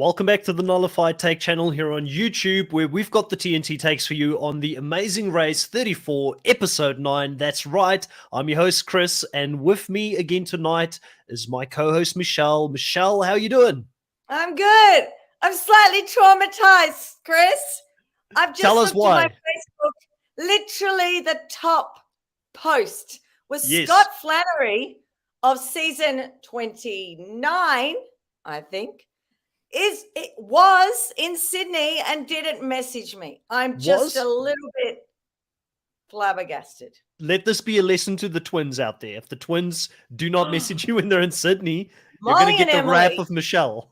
Welcome back to the Nullified Take channel here on YouTube, where we've got the TNT takes for you on the Amazing Race 34, Episode 9. That's right, I'm your host, Chris, and with me again tonight is my co-host, Michelle. Michelle, how you doing? I'm good. I'm slightly traumatized, Chris. I've just Tell us looked at my why. Facebook. Literally, the top post was Yes. Scott Flannery of season 29, I think. It was in Sydney and didn't message me. I'm just a little bit flabbergasted. Let this be a lesson to the twins out there. If the twins do not message you when they're in Sydney, you're going to get the wrath of Michelle.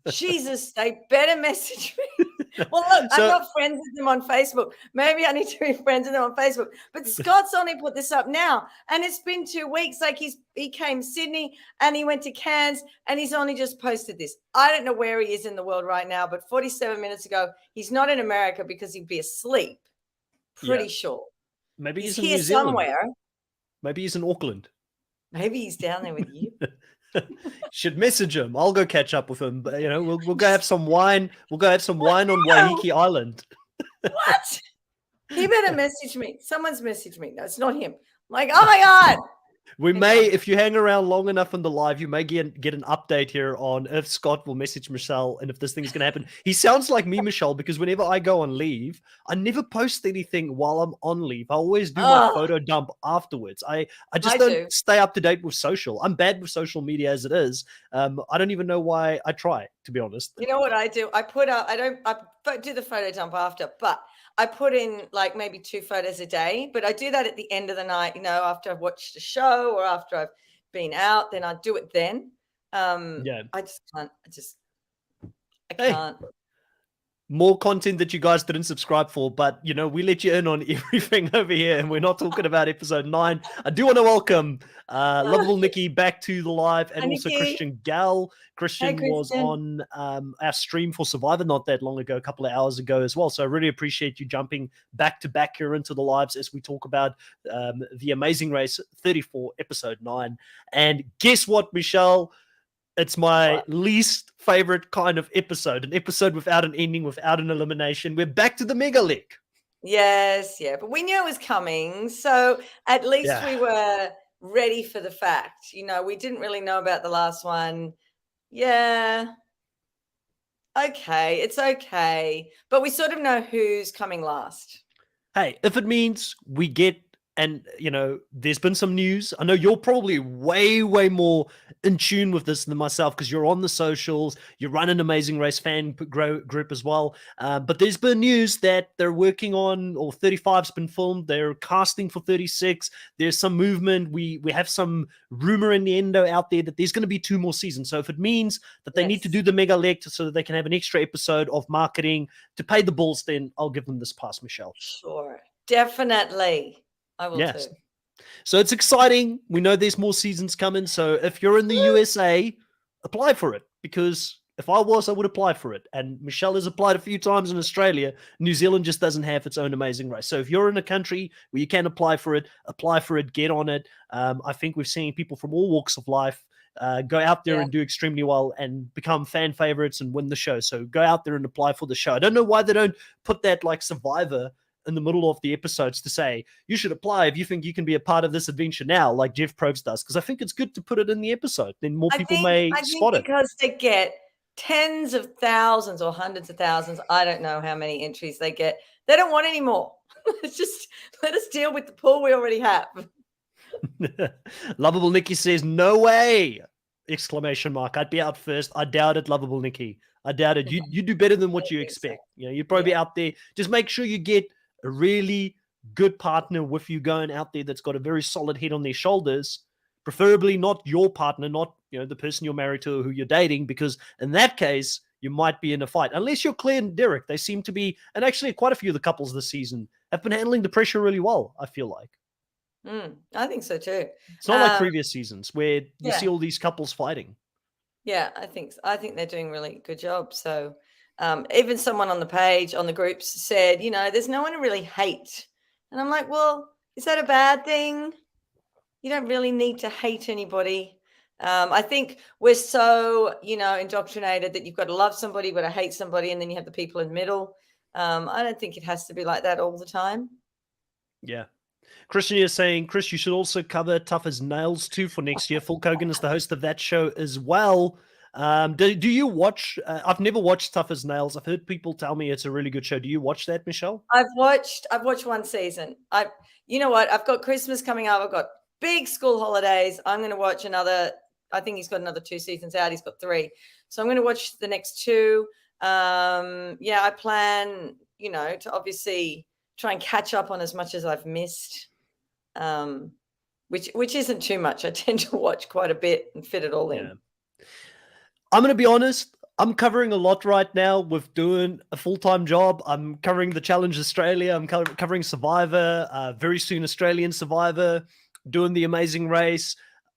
Jesus, they better message me. Well, look, I'm not friends with them on Facebook. Maybe I need to be friends with them on Facebook. But Scott's only put this up now, and it's been 2 weeks. Like he came Sydney and he went to Cairns, and he's only just posted this. I don't know where he is in the world right now, but 47 minutes ago, he's not in America because he'd be asleep. Pretty sure. Maybe he's in here New Zealand. Somewhere. Maybe he's in Auckland. Maybe he's down there with you. Should message him. I'll go catch up with him. But, we'll go have some wine. We'll go have some wine on Waiheke Island. What? He better message me. Someone's messaged me. No, it's not him. I'm like, oh my God. We may, if you hang around long enough in the live, you may get an update here on if Scott will message Michelle and if this thing's going to happen. He sounds like me, Michelle, because whenever I go on leave, I never post anything while I'm on leave. I always do my photo dump afterwards. I just don't stay up to date with social. I'm bad with social media as it is. I don't even know why I try, to be honest. You know what I do? I put up, I do the photo dump after, but I put in like maybe 2 photos a day, but I do that at the end of the night, after I've watched a show or after I've been out, then I do it then. I just can't. I can't. More content that you guys didn't subscribe for, but we let you in on everything over here, and we're not talking about episode 9. I do want to welcome Lovable Nikki back to the live, and also Nikki. Christian Gal. Christian was on our stream for Survivor not that long ago, a couple of hours ago as well. So I really appreciate you jumping back to back here into the lives as we talk about the Amazing Race 34, episode 9. And guess what, Michelle? It's my least favorite kind of episode, an episode without an ending, without an elimination. We're back to the Mega League. Yes, but we knew it was coming. So at least we were ready for the fact. We didn't really know about the last one. Yeah. Okay, it's okay. But we sort of know who's coming last. Hey, if it means we get, and, there's been some news. I know you're probably way, way more in tune with this than myself because you're on the socials. You run an Amazing Race fan group as well. But there's been news that they're working on, or 35's been filmed. They're casting for 36. There's some movement. We have some rumor in the endo out there that there's going to be 2 more seasons. So if it means that they need to do the Mega Lect so that they can have an extra episode of marketing to pay the bills, then I'll give them this pass, Michelle. Sure. Definitely. I will too. So it's exciting. We know there's more seasons coming. So if you're in the USA, apply for it. Because if I was, I would apply for it. And Michelle has applied a few times in Australia. New Zealand just doesn't have its own Amazing Race. So if you're in a country where you can apply for it, get on it. I think we've seen people from all walks of life go out there and do extremely well and become fan favorites and win the show. So go out there and apply for the show. I don't know why they don't put that like Survivor in the middle of the episodes to say, you should apply if you think you can be a part of this adventure now, like Jeff Probst does, because I think it's good to put it in the episode. Then more people may spot it. Because they get tens of thousands or hundreds of thousands. I don't know how many entries they get. They don't want any more. It's just let us deal with the pool we already have. Lovable Nikki says, no way! Exclamation mark. I'd be out first. I doubt it, Lovable Nikki. I doubt it. You do better than what you expect. You'd probably be out there. Just make sure you get a really good partner with you going out there that's got a very solid head on their shoulders, preferably not your partner, not the person you're married to or who you're dating, because in that case, you might be in a fight. Unless you're Claire and Derek. They seem to be, and actually quite a few of the couples this season have been handling the pressure really well, I feel like. I think so too. It's not like previous seasons where you see all these couples fighting. Yeah, I think they're doing a really good job. So even someone on the page, on the groups said, there's no one to really hate. And I'm like, well, is that a bad thing? You don't really need to hate anybody. I think we're so, indoctrinated that you've got to love somebody, you've got to hate somebody, and then you have the people in the middle. I don't think it has to be like that all the time. Yeah. Christian is saying, Chris, you should also cover Tough as Nails too for next year. Phil Kogan is the host of that show as well. Do you watch? I've never watched Tough as Nails. I've heard people tell me it's a really good show. Do you watch that, Michelle? I've watched one season. You know what? I've got Christmas coming up. I've got big school holidays. I'm going to watch another. I think he's got another 2 seasons out. He's got 3, so I'm going to watch the next 2. I plan, to obviously try and catch up on as much as I've missed. Which isn't too much. I tend to watch quite a bit and fit it all in. I'm going to be honest. I'm covering a lot right now with doing a full-time job. I'm covering the Challenge Australia. I'm covering Survivor, very soon Australian Survivor, doing the Amazing Race.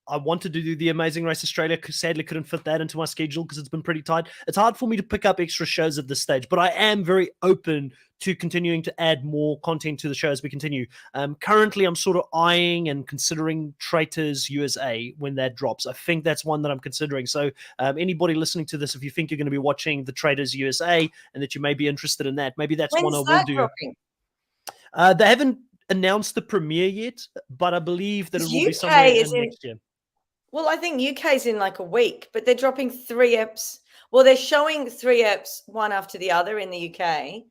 I wanted to do the Amazing Race Australia, sadly couldn't fit that into my schedule because it's been pretty tight. It's hard for me to pick up extra shows at this stage, but I am very open to continuing to add more content to the show as we continue. Currently, I'm sort of eyeing and considering Traitors USA when that drops. I think that's one that I'm considering. So anybody listening to this, if you think you're going to be watching the Traitors USA and that you may be interested in that, maybe that's one I will do. Dropping? They haven't announced the premiere yet, but I believe that it will be somewhere in next year. Well, I think UK's in like a week, but they're dropping 3 eps. Well, they're showing 3 eps one after the other in the UK,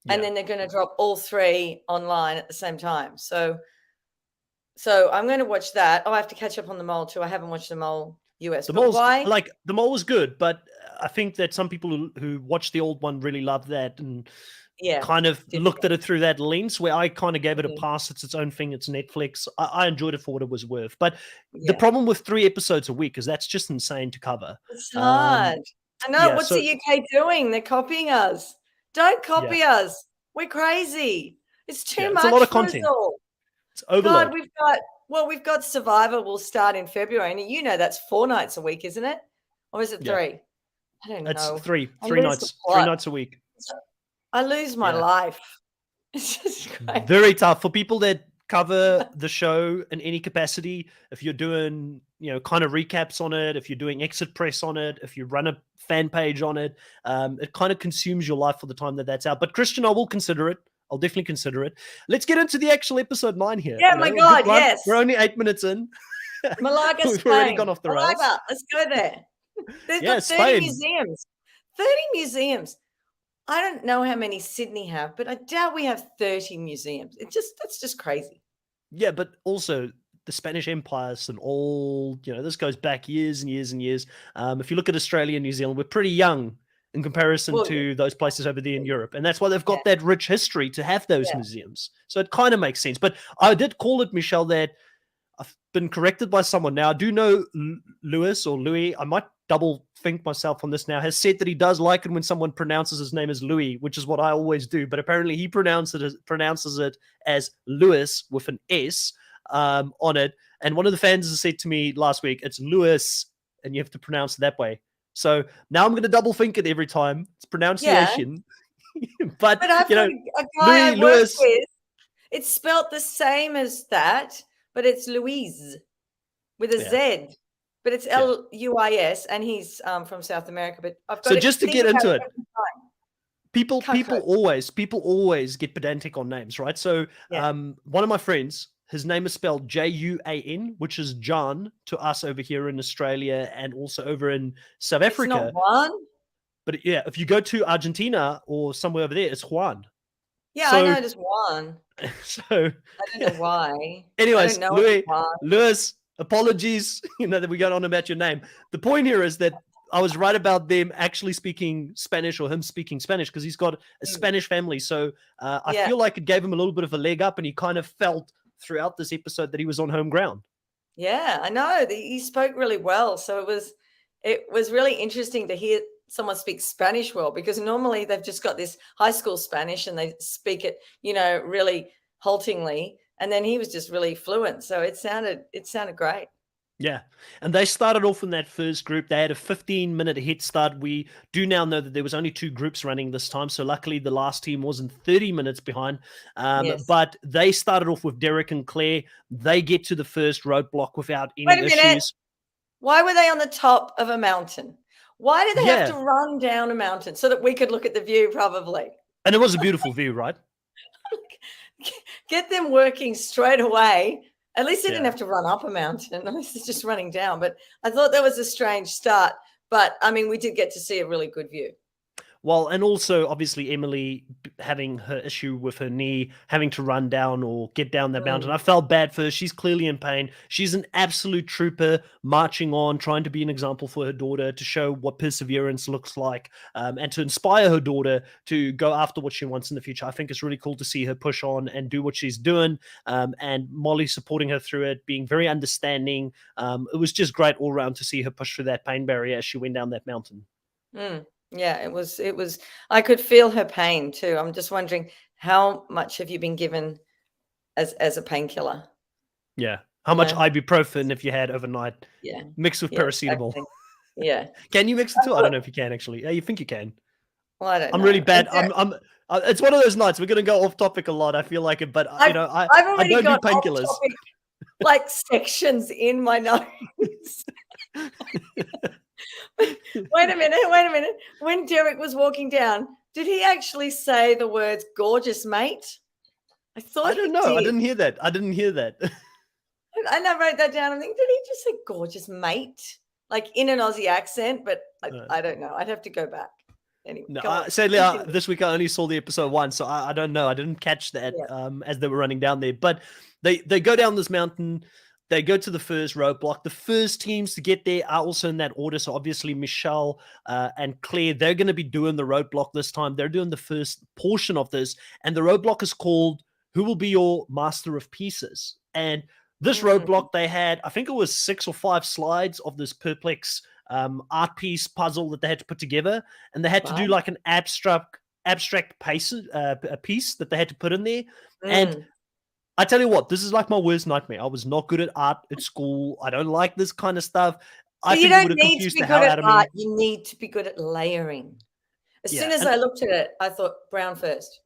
and then they're going to drop all 3 online at the same time. So I'm going to watch that. Oh, I have to catch up on The Mole too. I haven't watched The Mole US. The Mole was good, but I think that some people who watched the old one really loved that and kind of looked at it through that lens, where I kind of gave it a pass. It's its own thing. It's Netflix. I enjoyed it for what it was worth. But the problem with 3 episodes a week is that's just insane to cover. It's hard. I know. What's the UK doing? They're copying us. Don't copy us. We're crazy. It's too much. It's a lot of content. It's overload. God, we've got Survivor will start in February, and that's 4 nights a week, isn't it? Or is it 3? I don't know. It's 3 nights. 3 nights a week. I lose my life. It's just great. Very tough for people that cover the show in any capacity. If you're doing, kind of recaps on it, if you're doing exit press on it, if you run a fan page on it, it kind of consumes your life for the time that's out. But Christian, I will consider it. I'll definitely consider it. Let's get into the actual episode 9 here. Yeah, my God, yes. We're only 8 minutes in. Malaga, We've Spain. already gone off the rails. Malaga, let's go there. They've got 30 museums. 30 museums. I don't know how many Sydney have, but I doubt we have 30 museums. That's just crazy. Yeah, but also the Spanish Empire and all, this goes back years and years and years. If you look at Australia and New Zealand, we're pretty young in comparison to those places over there in Europe. And that's why they've got that rich history to have those museums. So it kind of makes sense. But I did call it, Michelle, that I've been corrected by someone. Now, I do know Louis, I might double think myself on this now, has said that he does like it when someone pronounces his name as Louis, which is what I always do. But apparently he pronounces it as Lewis with an S on it. And one of the fans has said to me last week, it's Lewis, and you have to pronounce it that way. So now I'm going to double think it every time. It's pronunciation. Yeah. but I've got a guy I work with. It's spelt the same as that, but it's Louise with a Z. But it's Luis, and he's from South America. But I've got just to get into it, people always get pedantic on names, right? So one of my friends, his name is spelled Juan, which is John to us over here in Australia and also over in South Africa. It's not Juan? But if you go to Argentina or somewhere over there, it's Juan. Yeah, I know it is Juan. So I don't know why. Anyways, Lewis, apologies, that we got on about your name. The point here is that I was right about them actually speaking Spanish, or him speaking Spanish, because he's got a Spanish family. So I feel like it gave him a little bit of a leg up, and he kind of felt throughout this episode that he was on home ground. Yeah, I know. He spoke really well. So it was really interesting to hear someone speak Spanish well, because normally they've just got this high school Spanish and they speak it, really haltingly. And then he was just really fluent. So it sounded great. Yeah. And they started off in that first group. They had a 15-minute head start. We do now know that there was only 2 groups running this time. So luckily the last team wasn't 30 minutes behind. But they started off with Derek and Claire. They get to the first roadblock without any issues. Why were they on the top of a mountain? Why did they have to Yeah. run down a mountain so that we could look at the view? Probably. And it was a beautiful view, right? Get them working straight away. At least they didn't Yeah. have to run up a mountain. At least it's just running down. But I thought that was a strange start. But I mean, we did get to see a really good view. Well, and also obviously Emily having her issue with her knee, having to run down or get down that mountain. I felt bad for her. She's clearly in pain. She's an absolute trooper, marching on, trying to be an example for her daughter, to show what perseverance looks like, and to inspire her daughter to go after what she wants in the future. I think it's really cool to see her push on and do what she's doing, and Molly supporting her through it, being very understanding. It was just great all around to see her push through that pain barrier as she went down that mountain. Yeah, it was, I could feel her pain too. I'm just wondering, how much have you been given as a painkiller? Yeah. How much ibuprofen if you had overnight? Yeah. Mixed with paracetamol. Exactly. Yeah. Can you mix the two? I don't know if you can actually. You think you can? Well, I don't know. I'm really bad. I'm it's one of those nights we're gonna go off topic a lot. I feel like it, but I've already I don't got do painkillers. off-topic, like sections in my nose. Wait a minute. When Derek was walking down, did he actually say the words "gorgeous mate"? I thought I don't know. did. I didn't hear that. And I wrote that down. I'm thinking, did he just say "gorgeous mate" like in an Aussie accent? But I don't know. I'd have to go back. Anyway, No, sadly, this week I only saw the episode once, so I don't know. I didn't catch that as they were running down there. But they go down this mountain. They go to the first roadblock. The first teams to get there are also in that order. So obviously Michelle and Claire, they're going to be doing the roadblock this time. They're doing the first portion of this. And the roadblock is called Who Will Be Your Master of Pieces? And this roadblock, they had, I think it was 6 or 5 slides of this perplex art piece puzzle that they had to put together. And they had to do like an abstract piece that they had to put in there. And I tell you what, this is like my worst nightmare. I was not good at art at school. I don't like this kind of stuff. I think it would have confused the hell out of me. You need to be good at layering. As soon as I looked at it, I thought brown first.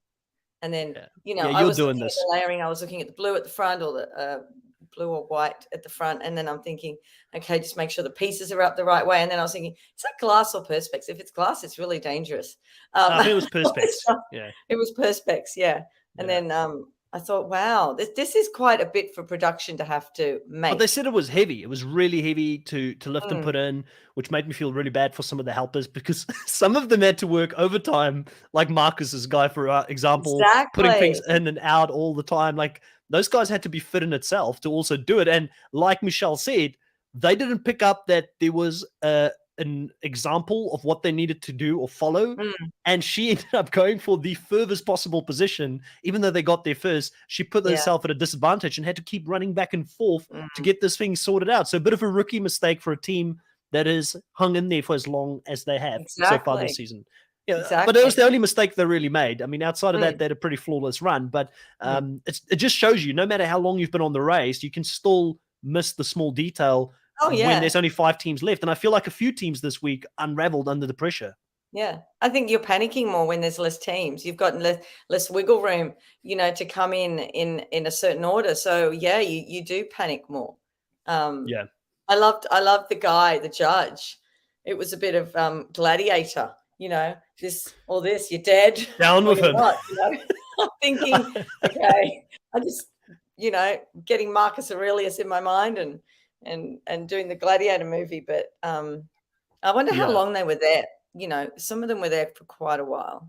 And then, I was looking at the layering. I was looking at the blue at the front, or the blue or white at the front. And then I'm thinking, okay, just make sure the pieces are up the right way. And then I was thinking, is that glass or perspex? If it's glass, it's really dangerous. I think it was perspex. Yeah. It was perspex, yeah. And then I thought, wow, this is quite a bit for production to have to make. But they said it was heavy. It was really heavy to lift and put in, which made me feel really bad for some of the helpers, because some of them had to work overtime, like Marcus's guy, for example, putting things in and out all the time. Like, those guys had to be fit in itself to also do it. And like Michelle said, they didn't pick up that there was an example of what they needed to do or follow. And she ended up going for the furthest possible position. Even though they got there first, she put herself at a disadvantage and had to keep running back and forth to get this thing sorted out. So a bit of a rookie mistake for a team that has hung in there for as long as they have so far this season. Yeah, but it was the only mistake they really made. I mean, outside of that, they had a pretty flawless run. But it just shows you, no matter how long you've been on the race, you can still miss the small detail when there's only 5 teams left. And I feel like a few teams this week unraveled under the pressure. Yeah, I think you're panicking more when there's less teams. You've got less wiggle room, to come in a certain order. So yeah, you do panic more. I loved the guy, the judge. It was a bit of Gladiator. This or this, you're dead. Down with him. Not, I'm thinking, okay, I just, getting Marcus Aurelius in my mind and doing the Gladiator movie. But I wonder how long they were there. Some of them were there for quite a while.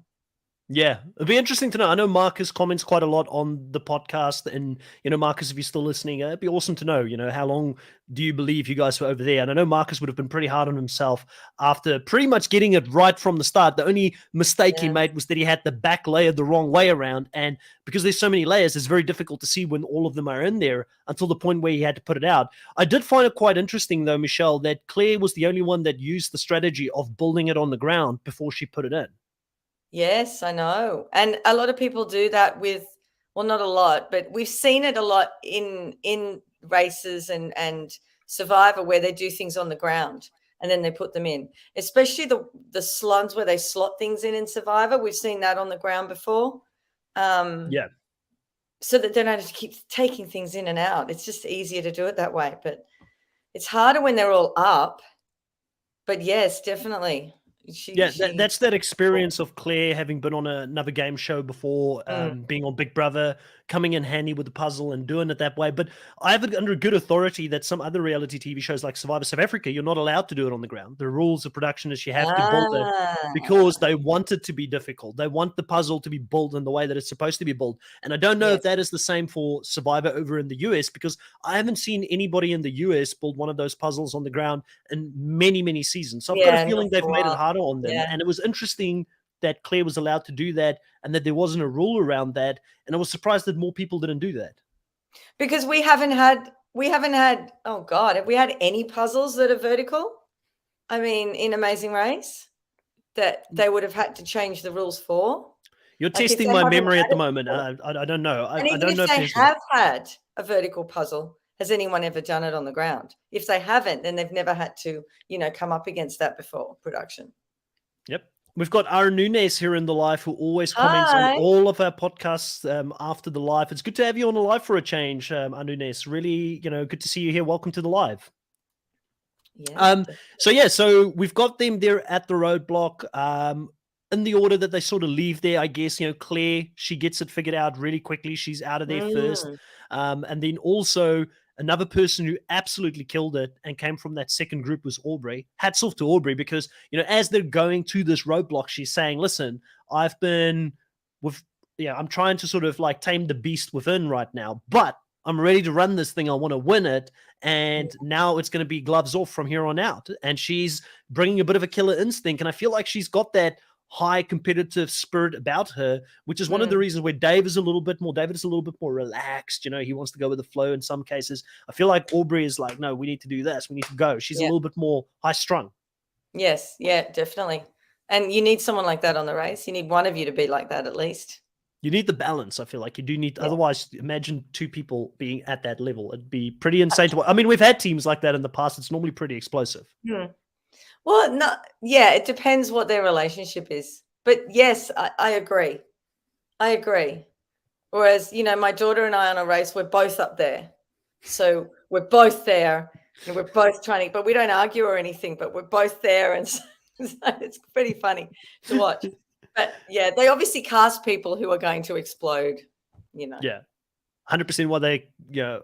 Yeah, it'd be interesting to know. I know Marcus comments quite a lot on the podcast, and Marcus, if you're still listening, it'd be awesome to know. How long do you believe you guys were over there? And I know Marcus would have been pretty hard on himself after pretty much getting it right from the start. The only mistake he made was that he had the back layer the wrong way around, and because there's so many layers, it's very difficult to see when all of them are in there until the point where he had to put it out. I did find it quite interesting, though, Michelle, that Claire was the only one that used the strategy of building it on the ground before she put it in. Yes, I know. And a lot of people do that with, well, not a lot, but we've seen it a lot in races and Survivor, where they do things on the ground and then they put them in, especially the slons where they slot things in Survivor. We've seen that on the ground before. So that they don't have to keep taking things in and out. It's just easier to do it that way. But it's harder when they're all up. But yes, definitely. That's that experience of Claire having been on another game show before, being on Big Brother, coming in handy with the puzzle and doing it that way. But I have it under good authority that some other reality TV shows like Survivor South Africa, you're not allowed to do it on the ground. The rules of production is you have to build it because they want it to be difficult. They want the puzzle to be built in the way that it's supposed to be built. And I don't know if that is the same for Survivor over in the US, because I haven't seen anybody in the US build one of those puzzles on the ground in many, many seasons. So I've got a feeling they've made it harder on them. And it was interesting that Claire was allowed to do that and that there wasn't a rule around that. And I was surprised that more people didn't do that. Because we haven't had, oh God, have we had any puzzles that are vertical? I mean, in Amazing Race, that they would have had to change the rules for? You're testing my memory at the moment. I don't know. And even if they have had a vertical puzzle, has anyone ever done it on the ground? If they haven't, then they've never had to, come up against that before production. Yep. We've got Aaron Nunes here in the live, who always comments on all of our podcasts after the live. It's good to have you on the live for a change, Aaron Nunes. Really, good to see you here. Welcome to the live. Yeah. So we've got them there at the Roadblock. In the order that they sort of leave there, I guess, Claire, she gets it figured out really quickly. She's out of there first. And then also another person who absolutely killed it and came from that second group was Aubrey. Hats off to Aubrey, because, as they're going to this roadblock, she's saying, listen, I'm trying to sort of like tame the beast within right now, but I'm ready to run this thing. I want to win it. And now it's going to be gloves off from here on out. And she's bringing a bit of a killer instinct. And I feel like she's got that high competitive spirit about her, which is one of the reasons where David is a little bit more relaxed. He wants to go with the flow in some cases. I feel like Aubrey is like, no, we need to do this. We need to go. She's a little bit more high strung. Yes. Yeah, definitely. And you need someone like that on the race. You need one of you to be like that at least. You need the balance. I feel like you do need, otherwise imagine two people being at that level. It'd be pretty insane to watch. I mean, we've had teams like that in the past. It's normally pretty explosive. Well, no, it depends what their relationship is. But yes, I agree. Whereas, my daughter and I on a race, we're both up there. So we're both there and we're both trying to, but we don't argue or anything, but we're both there. And so it's pretty funny to watch. But yeah, they obviously cast people who are going to explode, Yeah. 100% why they,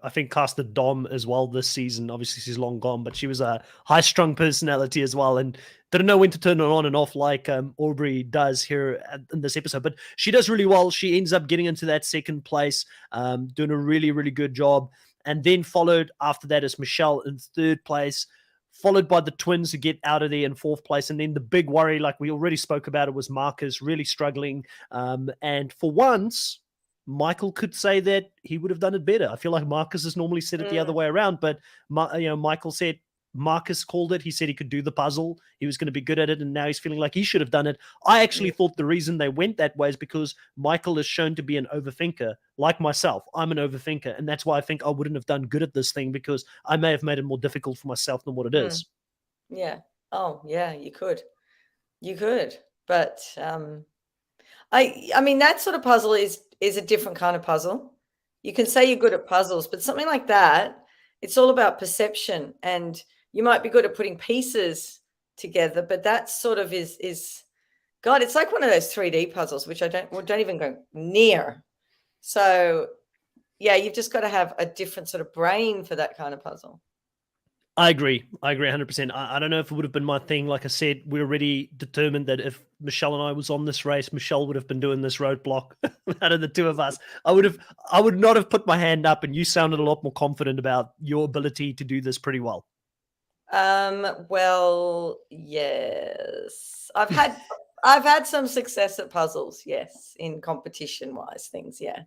I think casted Dom as well this season. Obviously, she's long gone, but she was a high-strung personality as well, and didn't know when to turn it on and off like Aubrey does here in this episode. But she does really well. She ends up getting into that second place, doing a really, really good job. And then followed after that is Michelle in third place, followed by the twins who get out of there in fourth place. And then the big worry, like we already spoke about it, was Marcus really struggling. And for once, Michael could say that he would have done it better. I feel like Marcus has normally said it the other way around, but Michael said Marcus called it. He said he could do the puzzle. He was going to be good at it, and now he's feeling like he should have done it. I actually thought the reason they went that way is because Michael is shown to be an overthinker, like myself. I'm an overthinker, and that's why I think I wouldn't have done good at this thing, because I may have made it more difficult for myself than what it is. Yeah. Oh, yeah, you could. But I mean, that sort of puzzle is a different kind of puzzle. You can say you're good at puzzles, but something like that, it's all about perception, and you might be good at putting pieces together, but that sort of is God, it's like one of those 3D puzzles, which I don't even go near. So yeah, you've just got to have a different sort of brain for that kind of puzzle. I agree 100%. I don't know if it would have been my thing. Like I said, we already determined that if Michelle and I was on this race, Michelle would have been doing this roadblock out of the two of us. I would not have put my hand up, and you sounded a lot more confident about your ability to do this pretty well. Well, yes. I've had some success at puzzles, yes, in competition-wise things, yeah.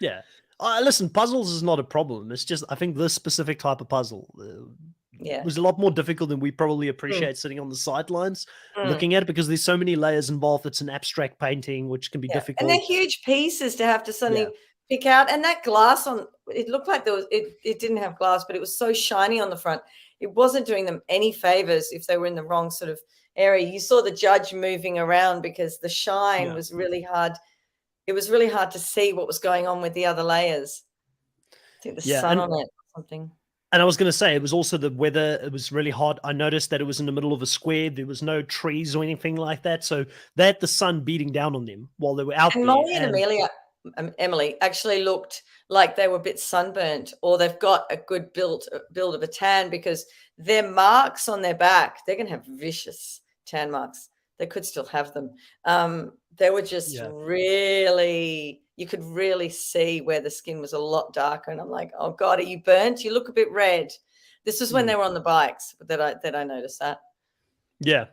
Yeah. Listen, puzzles is not a problem. It's just, I think this specific type of puzzle was a lot more difficult than we probably appreciate sitting on the sidelines looking at it, because there's so many layers involved. It's an abstract painting, which can be difficult. And they're huge pieces to have to suddenly pick out. And that glass it looked like it didn't have glass, but it was so shiny on the front. It wasn't doing them any favors if they were in the wrong sort of area. You saw the judge moving around because the shine was really hard. It was really hard to see what was going on with the other layers. I think the sun on it or something. And I was going to say, it was also the weather. It was really hot. I noticed that it was in the middle of a square. There was no trees or anything like that. So they had the sun beating down on them while they were out And there. Molly and Emily actually looked like they were a bit sunburnt, or they've got a good build of a tan, because their marks on their back, they're going to have vicious tan marks. They could still have them. They were just really, you could really see where the skin was a lot darker. And I'm like, oh God, are you burnt? You look a bit red. This was when they were on the bikes that I noticed that. Yeah.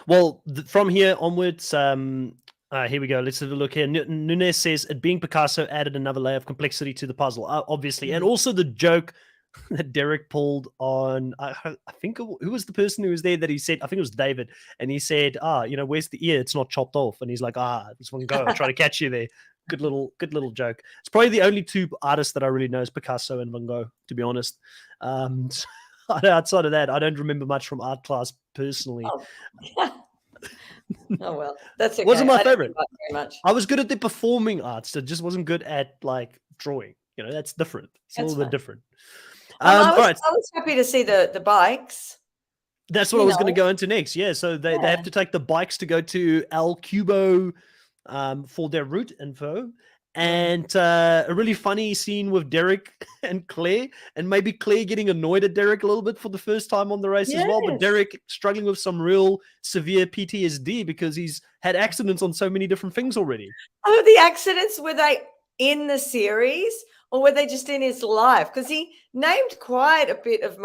Well, from here onwards, here we go. Let's have a look here. Nunes says, it being Picasso added another layer of complexity to the puzzle, obviously. And also the joke that Derek pulled on, I think, who was the person who was there that he said, I think it was David, and he said, where's the ear? It's not chopped off. And he's like, this one go. I'll try to catch you there. Good little joke. It's probably the only two artists that I really know is Picasso and Van Gogh, to be honest. Outside of that, I don't remember much from art class personally. Oh well, that's okay. Wasn't my favorite. Very much. I was good at the performing arts. I just wasn't good at like drawing. That's different. It's a little bit different. I was happy to see the bikes. That's what I was going to go into next. Yeah, so they have to take the bikes to go to El Cubo for their route info. And a really funny scene with Derek and Claire, and maybe Claire getting annoyed at Derek a little bit for the first time on the race as well. But Derek struggling with some real severe PTSD because he's had accidents on so many different things already. Oh, the accidents, were they in the series or were they just in his life? Because he named quite a bit of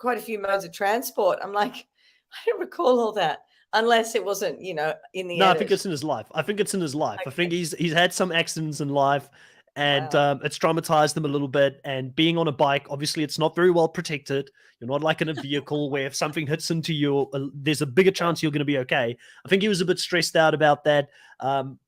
quite a few modes of transport. I'm like, I don't recall all that. Unless it wasn't, in the edit. I think it's in his life. I think I think he's had some accidents in life, and it's traumatized him a little bit. And being on a bike, obviously, it's not very well protected. You're not like in a vehicle where if something hits into you, there's a bigger chance you're going to be okay. I think he was a bit stressed out about that.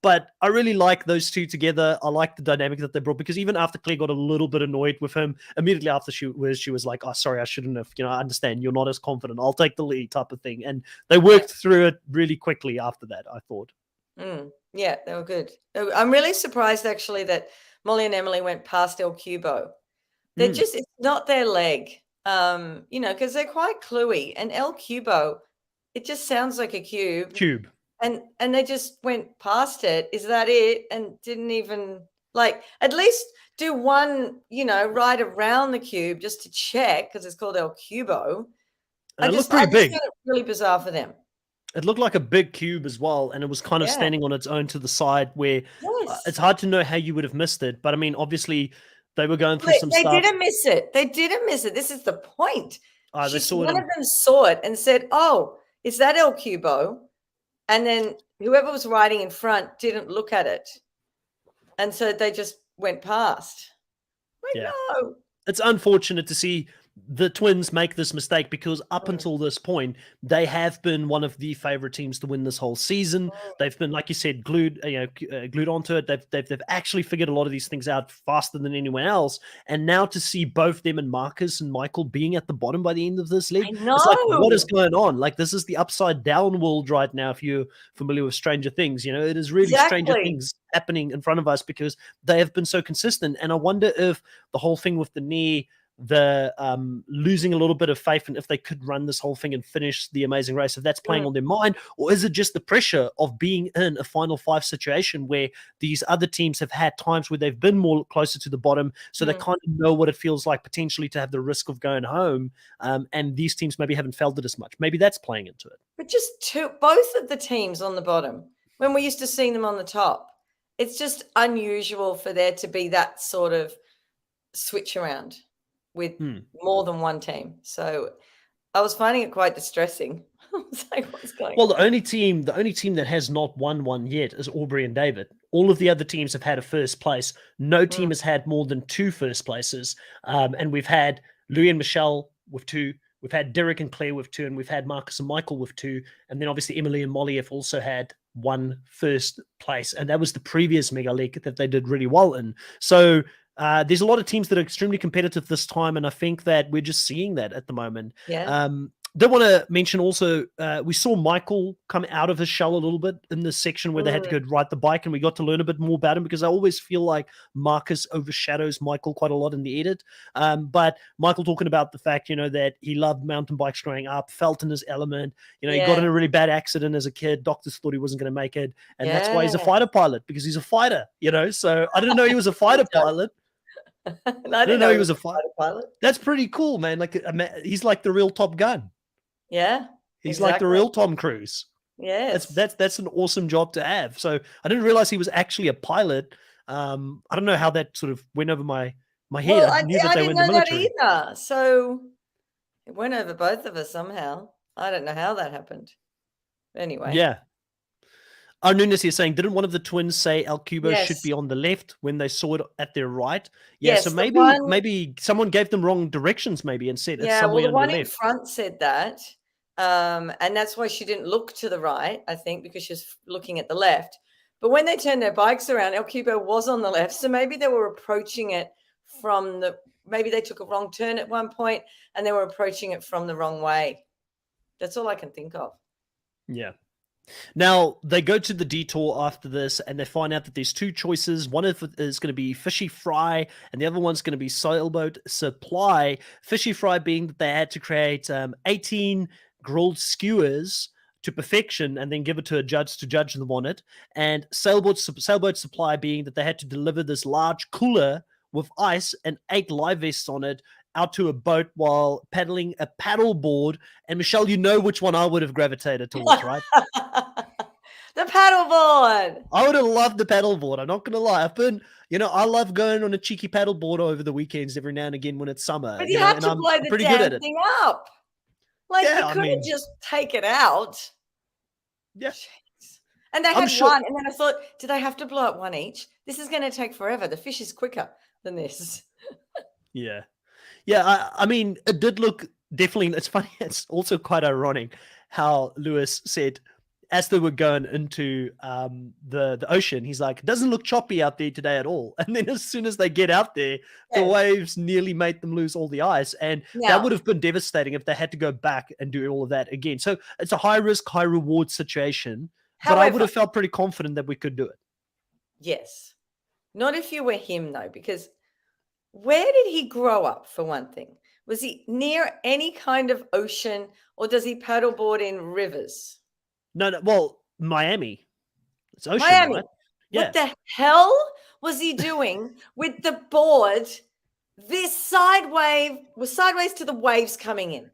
But I really like those two together. I like the dynamic that they brought, because even after Claire got a little bit annoyed with him, immediately after she was like, oh, sorry, I shouldn't have, I understand you're not as confident. I'll take the lead type of thing. And they worked through it really quickly after that, I thought. Yeah, they were good. I'm really surprised actually that Molly and Emily went past El Cubo. They're just, it's not their leg, because they're quite cluey. And El Cubo, it just sounds like a cube. And they just went past it. Is that it? And didn't even at least do one, ride around the cube just to check, because it's called El Cubo. And it looked pretty big. It's really bizarre for them. It looked like a big cube as well, and it was kind of standing on its own to the side where it's hard to know how you would have missed it. But I mean, obviously, they were going through some stuff. They didn't miss it. This is the point. One of them saw it and said, oh, is that El Cubo? And then whoever was riding in front didn't look at it. And so they just went past. No. It's unfortunate to see the Twins make this mistake, because up until this point, they have been one of the favorite teams to win this whole season. They've been, like you said, glued onto it. They've actually figured a lot of these things out faster than anyone else. And now to see both them and Marcus and Michael being at the bottom by the end of this league, it's like, what is going on? Like, this is the upside down world right now. If you're familiar with Stranger Things, it is really Stranger Things happening in front of us, because they have been so consistent. And I wonder if the whole thing with the knee, the losing a little bit of faith, and if they could run this whole thing and finish the amazing race, if that's playing on their mind, or is it just the pressure of being in a final five situation where these other teams have had times where they've been more closer to the bottom, so they kind of know what it feels like potentially to have the risk of going home, and these teams maybe haven't felt it as much. Maybe that's playing into it. But just both of the teams on the bottom, when we're used to seeing them on the top, it's just unusual for there to be that sort of switch around with more than one team. So I was finding it quite distressing. I was like, what's going on? Well, the only team that has not won one yet is Aubrey and David. All of the other teams have had a first place. No team has had more than 2 first places. And we've had Louis and Michelle with 2. We've had Derek and Claire with 2, and we've had Marcus and Michael with 2. And then obviously Emily and Molly have also had 1 first place. And that was the previous Mega League that they did really well in. So there's a lot of teams that are extremely competitive this time, and I think that we're just seeing that at the moment. Did want to mention also, we saw Michael come out of his shell a little bit in this section where they had to go ride the bike, and we got to learn a bit more about him, because I always feel like Marcus overshadows Michael quite a lot in the edit. But Michael talking about the fact, that he loved mountain bikes growing up, felt in his element. He got in a really bad accident as a kid. Doctors thought he wasn't going to make it, and that's why he's a fighter pilot, because he's a fighter. So I didn't know he was a fighter pilot. I didn't know he was a fighter pilot. That's pretty cool, man. Like, he's like the real Top Gun. Yeah, he's like the real Tom Cruise. Yes, that's an awesome job to have. So I didn't realize he was actually a pilot. I don't know how that sort of went over my head. Well, I knew that they didn't went know in the military. that either. So it went over both of us somehow. I don't know how that happened. Anyway. Yeah. Our Nunes here saying, didn't one of the twins say El Cubo should be on the left when they saw it at their right? Yeah, yes, so maybe someone gave them wrong directions, maybe, and said it's somewhere the one on the in left. front said that. And that's why she didn't look to the right, I think, because she was looking at the left. But when they turned their bikes around, El Cubo was on the left. So maybe they were approaching it maybe they took a wrong turn at one point and they were approaching it from the wrong way. That's all I can think of. Yeah. Now, they go to the detour after this, and they find out that there's two choices. One is going to be Fishy Fry, and the other one's going to be Sailboat Supply. Fishy Fry being that they had to create 18 grilled skewers to perfection and then give it to a judge to judge them on it. And Sailboat Supply being that they had to deliver this large cooler with ice and 8 live vests on it out to a boat while paddling a paddle board. And Michelle, you know which one I would have gravitated towards, right? The paddle board. I would have loved the paddle board. I'm not going to lie. I love going on a cheeky paddle board over the weekends every now and again when it's summer. But you have to blow the damn thing up. Like, you couldn't just take it out. Yeah. Jeez. And they had one, and then I thought, do they have to blow up one each? This is going to take forever. The fish is quicker than this. Yeah. Yeah, I mean, it did look definitely. It's funny. It's also quite ironic how Lewis said, as they were going into the ocean, he's like, it doesn't look choppy out there today at all. And then as soon as they get out there, the waves nearly made them lose all the ice. And that would have been devastating if they had to go back and do all of that again. So it's a high risk, high reward situation. However, but I would have felt pretty confident that we could do it. Yes. Not if you were him, though, because where did he grow up, for one thing? Was he near any kind of ocean, or does he paddleboard in rivers? No. Well, Miami. It's ocean, Miami. right? Yeah. What the hell was he doing with the board this sideways to the waves coming in?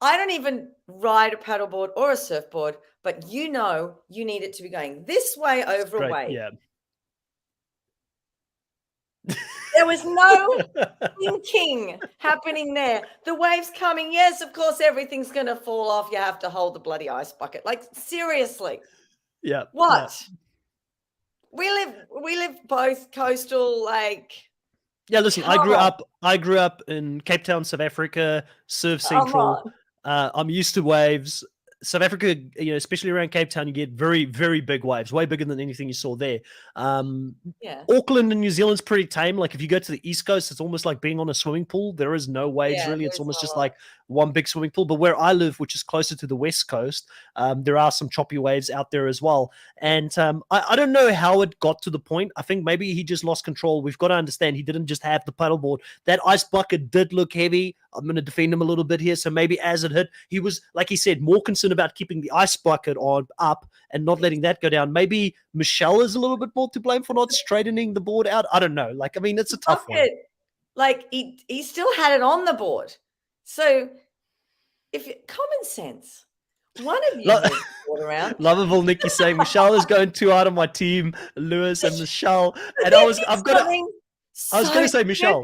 I don't even ride a paddleboard or a surfboard, but you need it to be going this way over a wave. Yeah. There was no thinking happening there. The waves coming. Yes, of course, everything's going to fall off. You have to hold the bloody ice bucket. Like, seriously. Yeah. What? Yeah. We live both coastal, like. Yeah, listen, I grew up in Cape Town, South Africa, Surf Central. I'm used to waves. South Africa, especially around Cape Town, you get very, very big waves, way bigger than anything you saw there. Auckland and New Zealand's pretty tame. Like, if you go to the East Coast, it's almost like being on a swimming pool. There is no waves, really. It's almost just like one big swimming pool. But where I live, which is closer to the West Coast, there are some choppy waves out there as well. And I don't know how it got to the point. I think maybe he just lost control. We've got to understand he didn't just have the paddleboard. That ice bucket did look heavy. I'm going to defend him a little bit here. So maybe as it hit, he was, like he said, more concerned about keeping the ice bucket up and not letting that go down. Maybe Michelle is a little bit more to blame for not straightening the board out. I don't know. Like, I mean, it's a tough one. Like, he still had it on the board. So, common sense. One of you moves the board around. Lovable Nikki saying Michelle is going too hard on my team, Lewis and Michelle. And I was going to say, Michelle,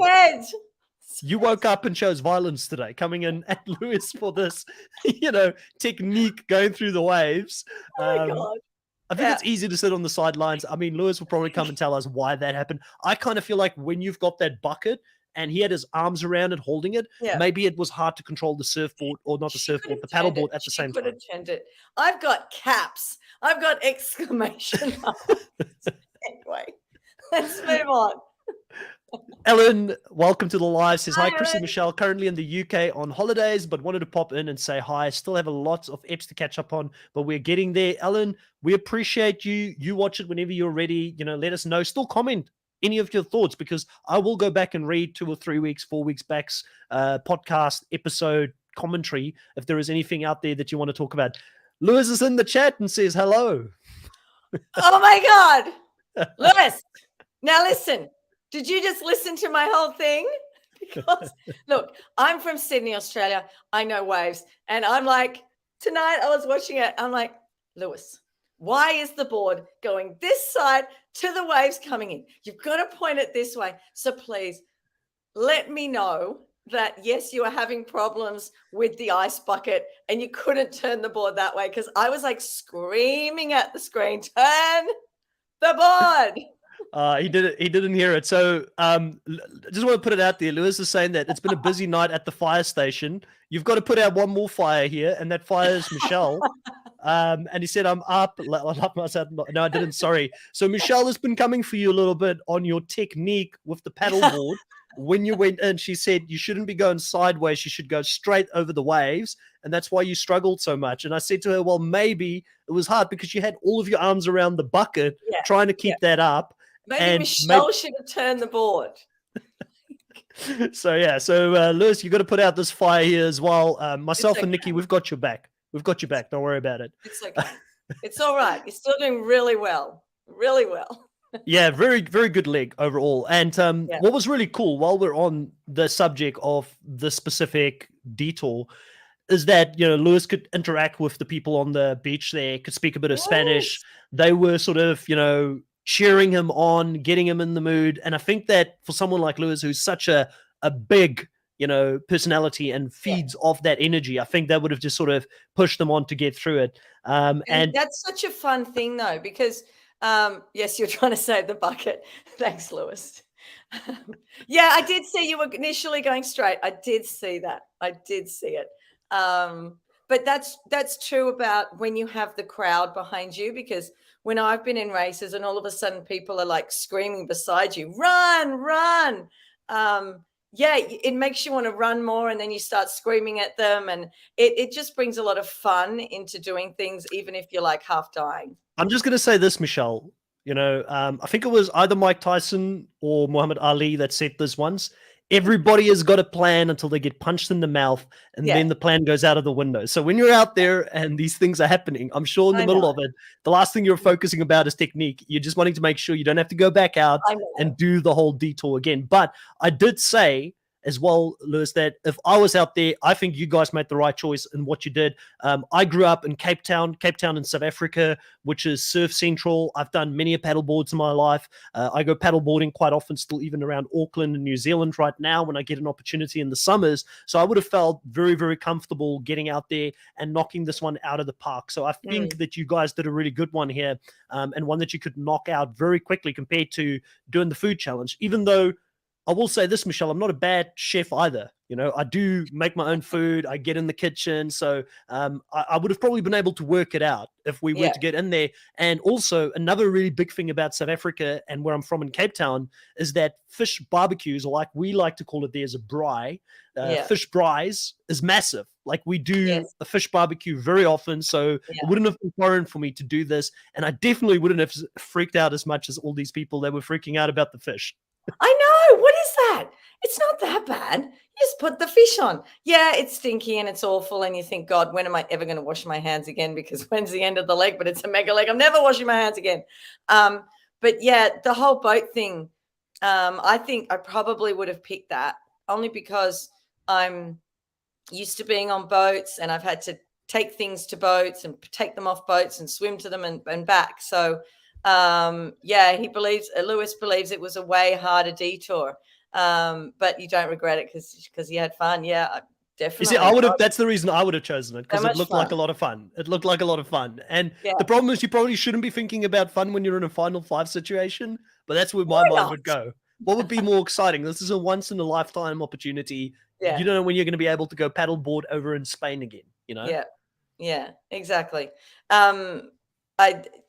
you woke up and chose violence today, coming in at Lewis for this, technique going through the waves. Oh my God. I think it's easy to sit on the sidelines. I mean, Lewis will probably come and tell us why that happened. I kind of feel like when you've got that bucket and he had his arms around it, holding it, maybe it was hard to control the surfboard, or not the surfboard, the paddleboard at the same time. I've got caps. I've got exclamation marks. Anyway, let's move on. Ellen, welcome to the live. Says hi, Hi, Chris and Ellen. Michelle. Currently in the UK on holidays, but wanted to pop in and say hi. Still have a lot of eps to catch up on, but we're getting there. Ellen, we appreciate you. You watch it whenever you're ready. Let us know. Still comment any of your thoughts, because I will go back and read 2 or 3 weeks, 4 weeks back's podcast episode commentary if there is anything out there that you want to talk about. Lewis is in the chat and says hello. Oh my God. Lewis, now listen. Did you just listen to my whole thing? Because look, I'm from Sydney, Australia. I know waves. And I'm like, tonight I was watching it. I'm like, Lewis, why is the board going this side to the waves coming in? You've got to point it this way. So please let me know that, yes, you are having problems with the ice bucket and you couldn't turn the board that way, because I was like screaming at the screen, turn the board. He didn't hear it. So just want to put it out there. Lewis is saying that it's been a busy night at the fire station. You've got to put out one more fire here, and that fire is Michelle. And he said, I'm up. No, I didn't. Sorry. So Michelle has been coming for you a little bit on your technique with the paddleboard. When you went in, she said you shouldn't be going sideways. You should go straight over the waves. And that's why you struggled so much. And I said to her, well, maybe it was hard because you had all of your arms around the bucket trying to keep that up. Maybe Michelle should have turned the board. So Lewis, you got to put out this fire here as well. Myself and Nikki, we've got your back. We've got your back. Don't worry about it. It's okay. It's all right. You're still doing really well. Really well. Yeah, very, very good leg overall. And what was really cool, while we're on the subject of the specific detour, is that, Lewis could interact with the people on the beach there, could speak a bit of Spanish. They were sort of, cheering him on, getting him in the mood. And I think that for someone like Lewis, who's such a big, personality and feeds off that energy, I think that would have just sort of pushed them on to get through it. And that's such a fun thing, though, because yes, you're trying to save the bucket. Thanks, Lewis. Yeah, I did see you were initially going straight. I did see that. I did see it. But that's true about when you have the crowd behind you, because when I've been in races and all of a sudden people are like screaming beside you, run, run. It makes you want to run more, and then you start screaming at them, and it just brings a lot of fun into doing things, even if you're like half dying. I'm just going to say this, Michelle. I think it was either Mike Tyson or Muhammad Ali that said this once. Everybody has got a plan until they get punched in the mouth, and then the plan goes out of the window. So when you're out there and these things are happening, I'm sure in the middle of it, the last thing you're focusing about is technique. You're just wanting to make sure you don't have to go back out and do the whole detour again. But I did say as well, Lewis, that if I was out there, I think you guys made the right choice in what you did. I grew up in Cape Town in South Africa, which is surf central. I've done many a paddleboards in my life. I go paddleboarding quite often, still even around Auckland and New Zealand right now when I get an opportunity in the summers. So I would have felt very, very comfortable getting out there and knocking this one out of the park. So I think that you guys did a really good one here, and one that you could knock out very quickly compared to doing the food challenge, even though I will say this, Michelle, I'm not a bad chef either. I do make my own food. I get in the kitchen. So I would have probably been able to work it out if we were to get in there. And also another really big thing about South Africa and where I'm from in Cape Town is that fish barbecues, or like we like to call it, there's a braai. Fish braais is massive. Like we do a fish barbecue very often. So it wouldn't have been foreign for me to do this. And I definitely wouldn't have freaked out as much as all these people that were freaking out about the fish. I know. What is that? It's not that bad. You just put the fish on. Yeah, it's stinky and it's awful. And you think, God, when am I ever going to wash my hands again? Because when's the end of the leg? But it's a mega leg. I'm never washing my hands again. But yeah, the whole boat thing, I think I probably would have picked that only because I'm used to being on boats and I've had to take things to boats and take them off boats and swim to them and back. So Lewis believes it was a way harder detour, but you don't regret it because you had fun. Yeah, definitely. You see, that's the reason I would have chosen it, because it looked like a lot of fun. It looked like a lot of fun. And the problem is you probably shouldn't be thinking about fun when you're in a final five situation, but that's where my mind would go. What would be more exciting? This is a once in a lifetime opportunity. You don't know when you're going to be able to go paddleboard over in Spain again, Yeah, exactly.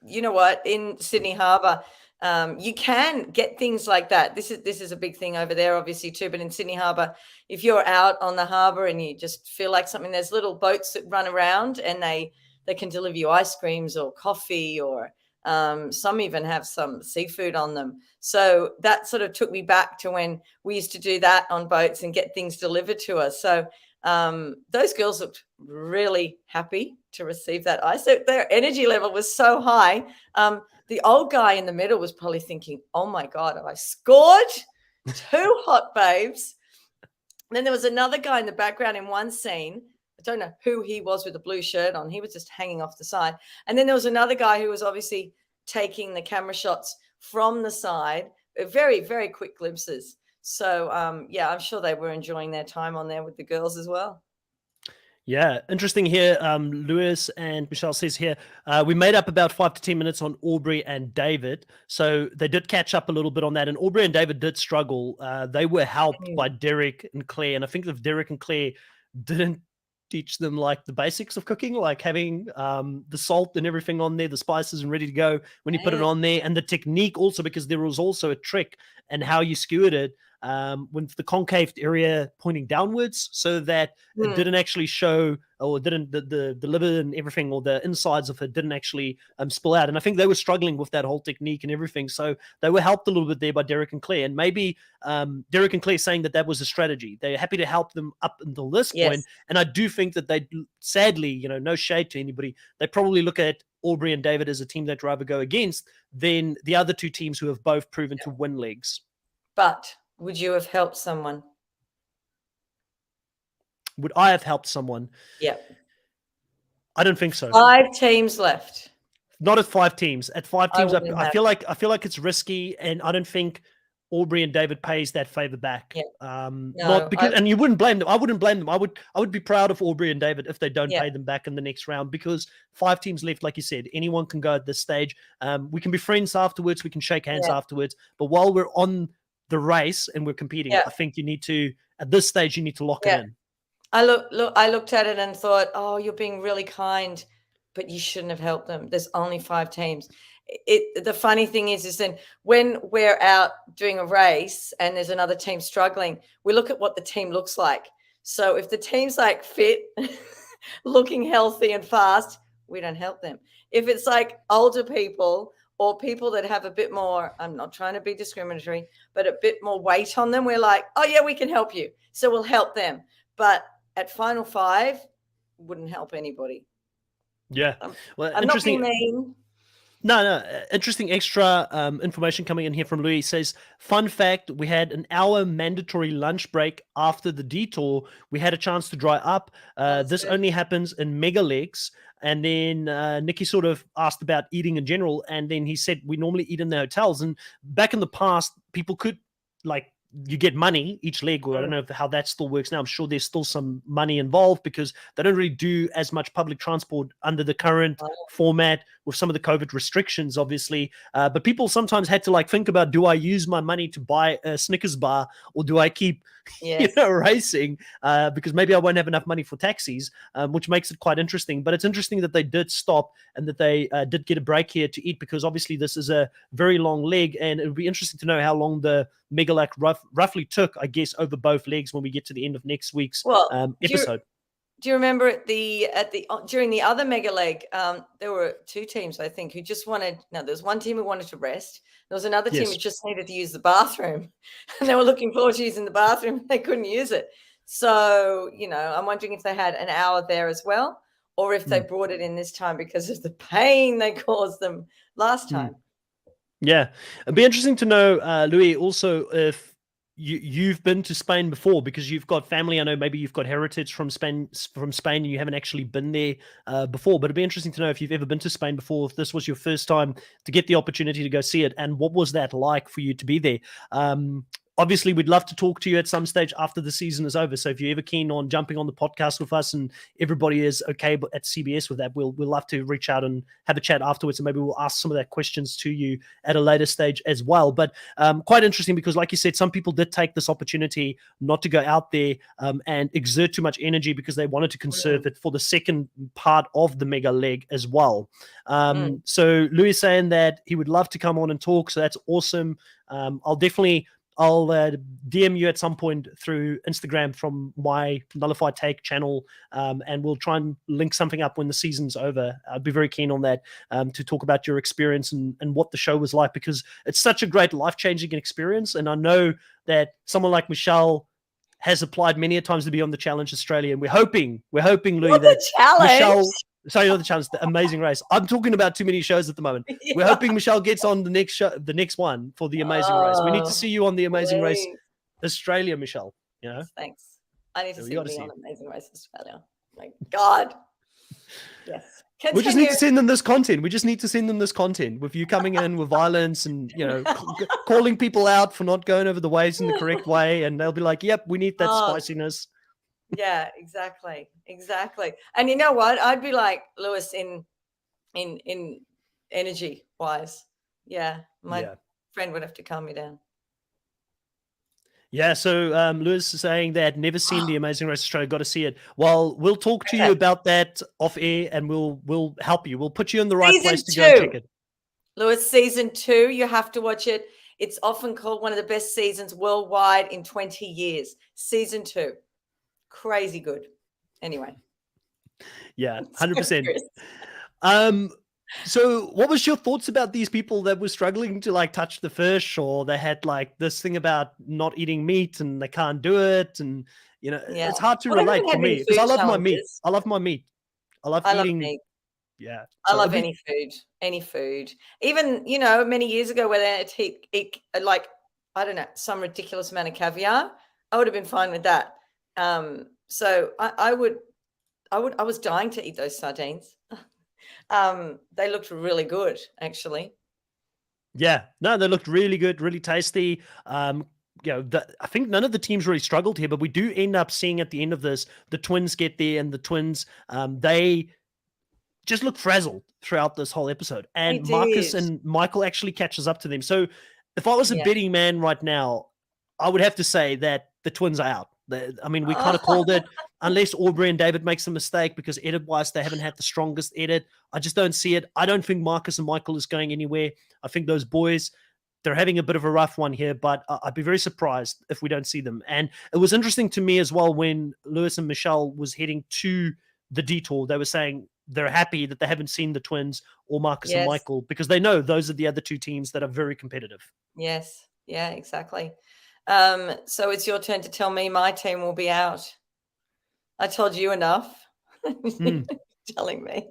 You know what? In Sydney Harbour, You can get things like that. This is a big thing over there, obviously too. But in Sydney Harbour, if you're out on the harbour and you just feel like something, there's little boats that run around, and they can deliver you ice creams or coffee, or some even have some seafood on them. So that sort of took me back to when we used to do that on boats and get things delivered to us. So those girls looked really happy to receive that ice. Their energy level was so high. The old guy in the middle was probably thinking, oh my God, have I scored 2 hot babes? And then there was another guy in the background in one scene. I don't know who he was with the blue shirt on. He was just hanging off the side. And then there was another guy who was obviously taking the camera shots from the side, very, very quick glimpses. So, yeah, I'm sure they were enjoying their time on there with the girls as well. Yeah, interesting here. Lewis and Michelle says here, we made up about 5 to 10 minutes on Aubrey and David. So they did catch up a little bit on that. And Aubrey and David did struggle. They were helped by Derek and Claire. And I think if Derek and Claire didn't teach them like the basics of cooking, like having the salt and everything on there, the spices and ready to go when you put it on there, and the technique also, because there was also a trick and how you skewered it with the concave area pointing downwards, so that it didn't actually show, or didn't the liver and everything, or the insides of it didn't actually spill out. And I think they were struggling with that whole technique and everything, so they were helped a little bit there by Derek and Claire. And maybe Derek and Claire saying that was a strategy. They're happy to help them up until this point. And I do think that they, sadly, no shade to anybody, they probably look at Aubrey and David as a team they'd rather go against than the other 2 teams who have both proven to win legs. But would you have helped someone? Would I have helped someone? Yeah. I don't think so. 5 teams left. Not at 5 teams. At 5 teams, I feel like it's risky, and I don't think Aubrey and David pays that favor back. Yeah. Not because, and you wouldn't blame them. I wouldn't blame them. I would be proud of Aubrey and David if they don't pay them back in the next round, because 5 teams left, like you said, anyone can go at this stage. We can be friends afterwards. We can shake hands afterwards. But while we're on the race and we're competing, I think you need to, at this stage, you need to lock it in. I looked at it and thought, oh, you're being really kind, but you shouldn't have helped them. There's only 5 teams. The funny thing is then when we're out doing a race and there's another team struggling, we look at what the team looks like. So if the team's like fit, looking healthy and fast, we don't help them. If it's like older people or people that have a bit more, I'm not trying to be discriminatory, but a bit more weight on them, we're like, oh yeah, we can help you. So we'll help them. But at final 5, wouldn't help anybody. Yeah. Well, I'm not being mean. No. Interesting extra information coming in here from Louis. Says, fun fact, we had an hour mandatory lunch break after the detour. We had a chance to dry up. This only happens in mega legs. And then Nikki sort of asked about eating in general. And then he said, we normally eat in the hotels. And back in the past, people could, like, you get money each leg, or I don't know how that still works now. I'm sure there's still some money involved, because they don't really do as much public transport under the current format with some of the COVID restrictions, obviously. But people sometimes had to like think about, do I use my money to buy a Snickers bar, or do I keep racing? Because maybe I won't have enough money for taxis, which makes it quite interesting. But it's interesting that they did stop and that they did get a break here to eat, because obviously this is a very long leg, and it would be interesting to know how long the Megalac roughly took, I guess, over both legs when we get to the end of next week's episode. Do you remember during the other mega leg, there were 2 teams, I think, who just wanted. No, there was one team who wanted to rest. There was another team who just needed to use the bathroom, and they were looking forward to using the bathroom. They couldn't use it. So, I'm wondering if they had an hour there as well, or if they brought it in this time because of the pain they caused them last time. Yeah, it'd be interesting to know, Louis, also if you've been to Spain before, because you've got family. I know maybe you've got heritage from Spain, and you haven't actually been there before. But it'd be interesting to know if you've ever been to Spain before, if this was your first time to get the opportunity to go see it, and what was that like for you to be there. obviously, we'd love to talk to you at some stage after the season is over. So if you're ever keen on jumping on the podcast with us and everybody is okay at CBS with that, we'll love to reach out and have a chat afterwards, and maybe we'll ask some of that questions to you at a later stage as well. But quite interesting because, like you said, some people did take this opportunity not to go out there and exert too much energy because they wanted to conserve it for the second part of the mega leg as well. So Louis is saying that he would love to come on and talk, so that's awesome. I'll DM you at some point through Instagram from my Nullified Take channel, and we'll try and link something up when the season's over. I'd be very keen on that, to talk about your experience and what the show was like, because it's such a great life-changing experience. And I know that someone like Michelle has applied many a times to be on the Challenge Australia, and we're hoping, Louis, that Michelle. Sorry, not the Challenge, the Amazing Race. I'm talking about too many shows at the moment. Yeah. We're hoping Michelle gets on the next show, the next one for the Amazing Race. We need to see you on the Amazing Race Australia, Michelle. You know? Thanks. I need to see you on Amazing Race Australia. My God. Yes. Continue. We just need to send them this content. With you coming in with violence and, calling people out for not going over the waves in the correct way. And they'll be like, yep, we need that spiciness. Yeah, exactly. And you know what? I'd be like Lewis in energy wise. Yeah, my friend would have to calm me down. Yeah, so Lewis is saying that never seen the Amazing Race Australia, got to see it. Well, we'll talk to you about that off air, and we'll help you. We'll put you in the right place to go and check it. Lewis, season 2, you have to watch it. It's often called one of the best seasons worldwide in 20 years. Season 2. Crazy good. Anyway. Yeah, 100%. So what was your thoughts about these people that were struggling to like touch the fish, or they had like this thing about not eating meat and they can't do it, and it's hard to relate for me because I love my meat. I love eating meat. Yeah. I love any food. Even, many years ago when I eat like, I don't know, some ridiculous amount of caviar, I would have been fine with that. So I was dying to eat those sardines. They looked really good, actually. Yeah, no, they looked really good, really tasty. I think none of the teams really struggled here, but we do end up seeing at the end of this, the twins get there, and the twins, they just look frazzled throughout this whole episode. And Marcus and Michael actually catches up to them. So if I was a betting man right now, I would have to say that the twins are out. I mean, we kind of called it, unless Aubrey and David makes a mistake, because edit-wise, they haven't had the strongest edit. I just don't see it. I don't think Marcus and Michael is going anywhere. I think those boys, they're having a bit of a rough one here, but I'd be very surprised if we don't see them. And it was interesting to me as well when Lewis and Michelle was heading to the Detour. They were saying they're happy that they haven't seen the twins or Marcus and Michael, because they know those are the other two teams that are very competitive. Yes. Yeah, exactly. So it's your turn to tell me my team will be out. I told you enough. Telling me.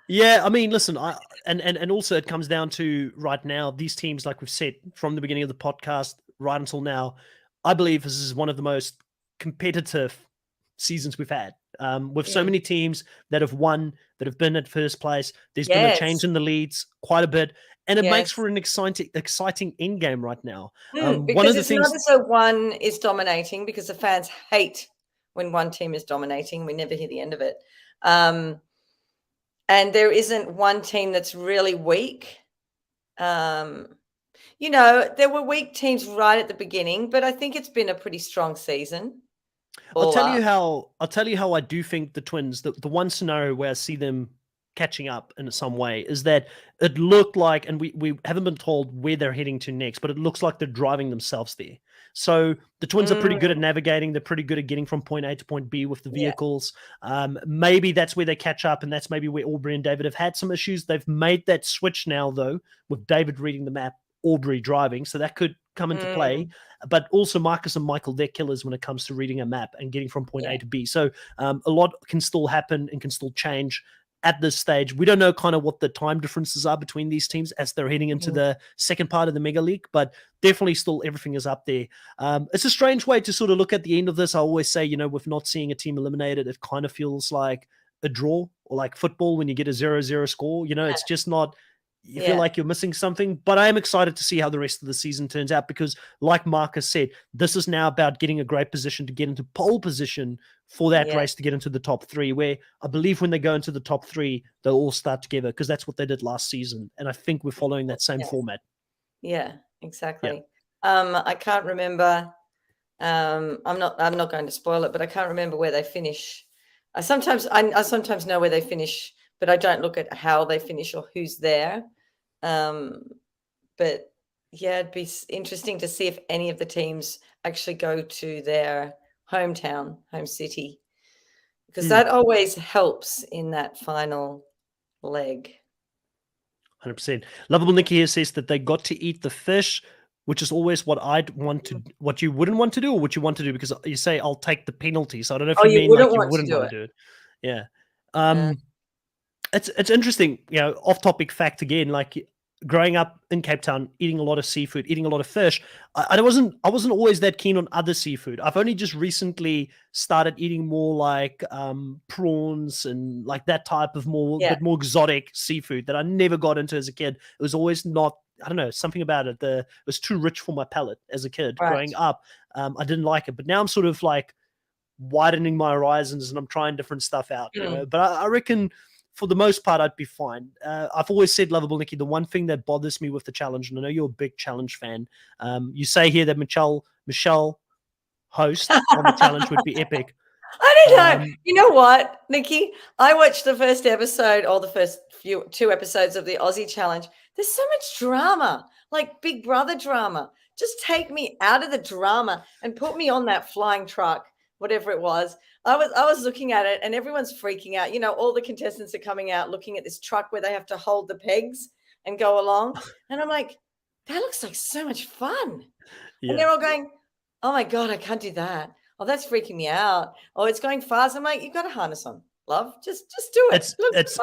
Yeah, I mean, listen, and also it comes down to right now, these teams, like we've said from the beginning of the podcast right until now, I believe this is one of the most competitive seasons we've had. With so many teams that have won, that have been at first place. There's been a change in the leads quite a bit. And it makes for an exciting end game right now. Because one of the things, not so one is dominating, because the fans hate when one team is dominating. We never hear the end of it. And there isn't one team that's really weak. There were weak teams right at the beginning, but I think it's been a pretty strong season. I'll tell you how I do think the twins, the one scenario where I see them catching up in some way, is that it looked like, and we haven't been told where they're heading to next, but it looks like they're driving themselves there. So the twins are pretty good at navigating. They're pretty good at getting from point A to point B with the vehicles. Maybe that's where they catch up, and that's maybe where Aubrey and David have had some issues. They've made that switch now, though, with David reading the map, Aubrey driving, so that could come into play. But also Marcus and Michael, they're killers when it comes to reading a map and getting from point A to B. So a lot can still happen and can still change at this stage. We don't know kind of what the time differences are between these teams as they're heading into the second part of the Mega League, but definitely still everything is up there. It's a strange way to sort of look at the end of this. I always say, with not seeing a team eliminated, it kind of feels like a draw, or like football when you get a 0-0 score. It's just not you feel like you're missing something. But I am excited to see how the rest of the season turns out because, like Marcus said, this is now about getting a great position to get into pole position for that race to get into the top 3, where I believe when they go into the top 3, they'll all start together because that's what they did last season. And I think we're following that same format. Yeah, exactly. I can't remember. I'm not going to spoil it, but I can't remember where they finish. I sometimes know where they finish, but I don't look at how they finish or who's there. But yeah, it'd be interesting to see if any of the teams actually go to their home city, because that always helps in that final leg. 100%. Lovable Nikki here says that they got to eat the fish, which is always what I'd want to, what you wouldn't want to do, or what you want to do, because you say I'll take the penalty. So I don't know if you mean like you wouldn't want to do it. Yeah. It's interesting, off topic fact again, like growing up in Cape Town, eating a lot of seafood, eating a lot of fish. I wasn't always that keen on other seafood. I've only just recently started eating more like prawns and like that type of bit more exotic seafood that I never got into as a kid. It was always not, I don't know, something about it. It was too rich for my palate as a kid growing up. I didn't like it, but now I'm sort of like widening my horizons and I'm trying different stuff out. But I reckon for the most part, I'd be fine. I've always said, Lovable Nikki, the one thing that bothers me with the challenge, and I know you're a big challenge fan, you say here that Michelle host on the challenge would be epic. I don't know. You know what, Nikki? I watched the first episode or the first 2 episodes of the Aussie challenge. There's so much drama, like Big Brother drama. Just take me out of the drama and put me on that flying truck, whatever it was. I was looking at it and everyone's freaking out. All the contestants are coming out looking at this truck where they have to hold the pegs and go along. And I'm like, that looks like so much fun. Yeah. And they're all going, oh my God, I can't do that. Oh, that's freaking me out. Oh, it's going fast. I'm like, you've got a harness on, love. Just do it.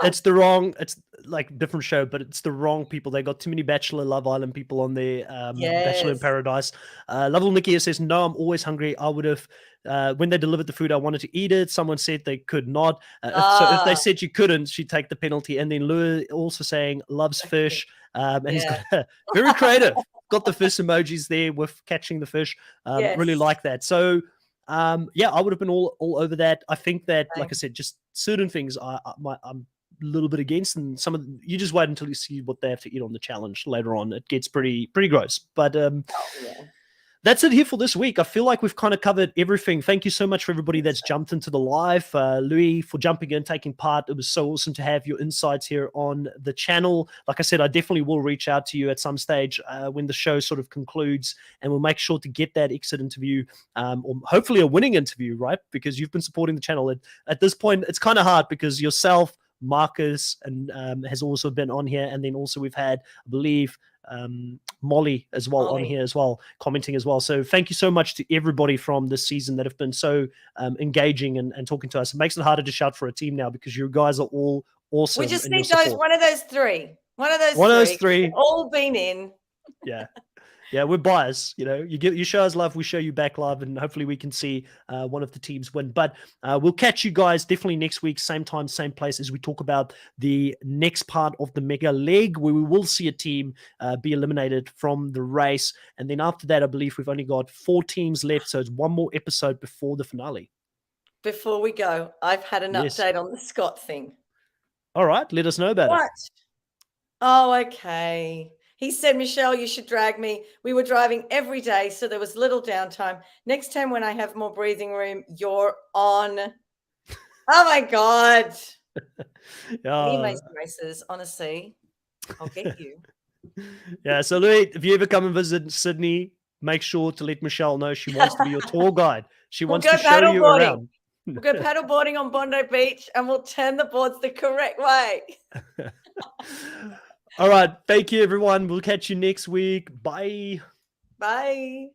It's the wrong, it's like different show, but it's the wrong people. They got too many Bachelor Love Island people on there. Bachelor in Paradise. Lovable Nikki says, no, I'm always hungry. I would have, when they delivered the food, I wanted to eat it. Someone said they could not. So if they said you couldn't, she'd take the penalty. And then Lua also saying loves fish. And he's got very creative. Got the fish emojis there with catching the fish. Really like that. So I would have been all over that. I think that, like I said, just certain things I'm a little bit against, and some of you just wait until you see what they have to eat on the challenge later on. It gets pretty gross. But that's it here for this week. I feel like we've kind of covered everything. Thank you so much for everybody that's jumped into the live. Louis, for jumping in, taking part. It was so awesome to have your insights here on the channel. Like I said, I definitely will reach out to you at some stage when the show sort of concludes, and we'll make sure to get that exit interview, or hopefully a winning interview, right? Because you've been supporting the channel. At this point, it's kind of hard because yourself, Marcus, and has also been on here, and then also we've had, I believe, Molly as well on here as well, commenting as well. So thank you so much to everybody from this season that have been so engaging and talking to us. It makes it harder to shout for a team now because you guys are all awesome. We just need one of those three. One of those three. All been in. Yeah, we're biased. You show us love, we show you back love, and hopefully we can see one of the teams win. But we'll catch you guys definitely next week, same time, same place, as we talk about the next part of the mega leg, where we will see a team be eliminated from the race. And then after that, I believe we've only got 4 teams left, so it's one more episode before the finale. Before we go, I've had an update on the Scott thing. All right, let us know about it. Oh, okay. He said, Michelle, you should drag me. We were driving every day, so there was little downtime. Next time when I have more breathing room, you're on. Oh, my God. He makes races, honestly. I'll get you. Yeah, so Louis, if you ever come and visit Sydney, make sure to let Michelle know she wants to be your tour guide. She wants to show you around. We'll go paddleboarding on Bondi Beach, and we'll turn the boards the correct way. All right. Thank you, everyone. We'll catch you next week. Bye. Bye.